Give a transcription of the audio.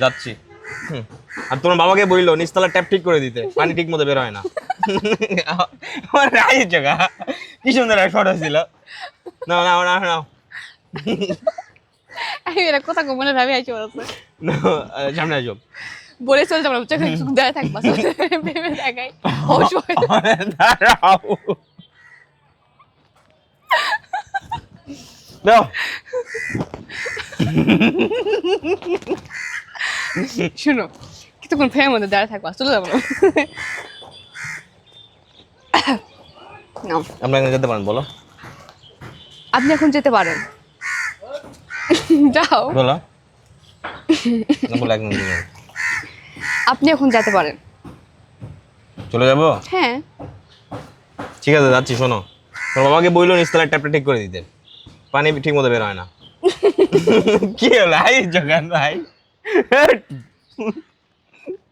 যাচ্ছি। আর তোমার বাবাকে বললো নিচতলা ট্যাপ ঠিক করে দিতে, পানি ঠিক মতো বের হয় না। আমার রাইজ জায়গা কি সুন্দর একটা ফটো ছিল। নাও নাও নাও নাও আমি এটা কথা মনে ভাবি আইছি বলছে নাও, সামনে আসো। বলে চলে যাবো চোখে দাঁড়ায় থাকবা ভেবে দেখাই অবশ্যই দাঁড়াও দাও। শুনো কিছুক্ষণ ফ্যানের মধ্যে দাঁড়ায় থাকবা চলে যাবো না নাও আমরা এখানে যেতে পারেন বলো আপনি এখন যেতে পারেন যাও বলো না বলো এক মিনিট আপনি এখন যেতে পারেন চলে যাবো। হ্যাঁ ঠিক আছে যাচ্ছি। শোনো তোমার বাবাকে বললো নিচতলার ট্যাপটা ঠিক করে দিতে, পানি ঠিক মতো বের হয় না। কি হলো ভাই জগান ভাই?